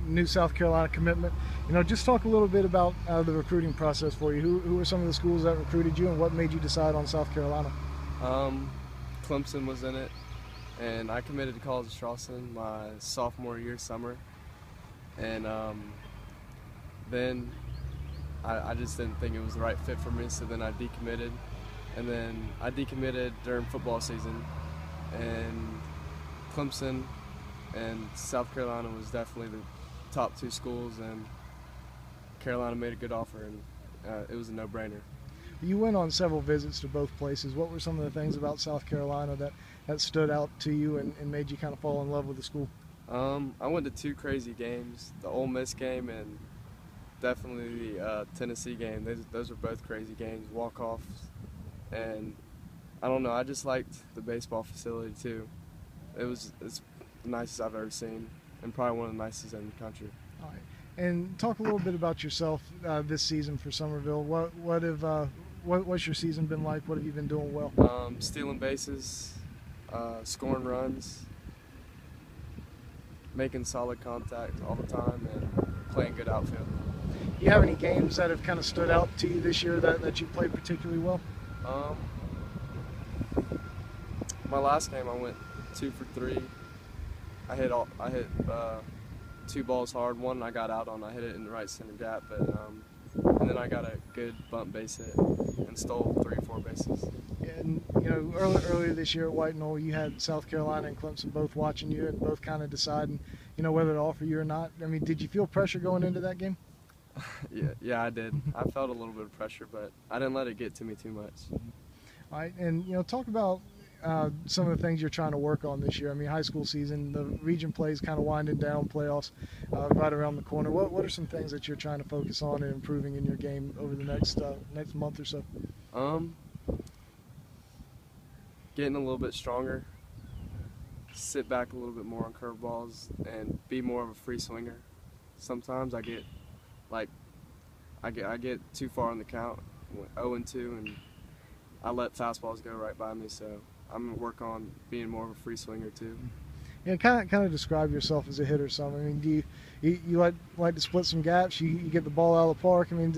new South Carolina commitment. Just talk a little bit about the recruiting process for you. Who were some of the schools that recruited you, and what made you decide on South Carolina? Clemson was in it, and I committed to College of Charleston my sophomore year summer, and then I just didn't think it was the right fit for me, so then I decommitted, and then I decommitted during football season, and Clemson and South Carolina was definitely the top two schools, and Carolina made a good offer, and it was a no-brainer. You went on several visits to both places. What were some of the things about South Carolina that stood out to you and made you kind of fall in love with the school? I went to two crazy games, the Ole Miss game and definitely the Tennessee game. Those were both crazy games, walk-offs, and I don't know, I just liked the baseball facility too. It's the nicest I've ever seen, and probably one of the nicest in the country. All right. And talk a little bit about yourself this season for Summerville. What's your season been like? What have you been doing well? Stealing bases, scoring runs, making solid contact all the time, and playing good outfield. Do you have any games that have kind of stood out to you this year that you played particularly well? My last game I went 2 for 3. I hit two balls hard. One I got out on. I hit it in the right center gap, but and then I got a good bump base hit and stole 3 or 4 bases. And earlier this year at White Knoll, you had South Carolina and Clemson both watching you and both kind of deciding, whether to offer you or not. I mean, did you feel pressure going into that game? Yeah, I did. I felt a little bit of pressure, but I didn't let it get to me too much. All right, and talk about some of the things you're trying to work on this year. I mean, high school season, the region plays kind of winding down, playoffs right around the corner. What are some things that you're trying to focus on and improving in your game over the next month or so? Getting a little bit stronger, sit back a little bit more on curveballs, and be more of a free swinger. Sometimes I get too far on the count, 0-2, and I let fastballs go right by me. So I'm gonna work on being more of a free swinger too. Yeah, kind of describe yourself as a hitter. Some. I mean, do you like to split some gaps? You get the ball out of the park. I mean,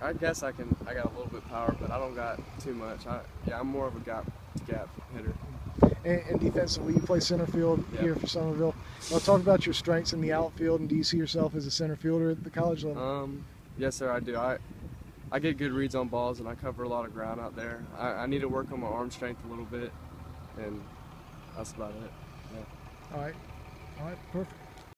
I guess I can. I got a little bit of power, but I don't got too much. I'm more of a gap hitter. And defensively, you play center field here for Summerville. Talk about your strengths in the outfield, and do you see yourself as a center fielder at the college level? Yes, sir, I do. I get good reads on balls, and I cover a lot of ground out there. I need to work on my arm strength a little bit, and that's about it. Yeah. All right, perfect.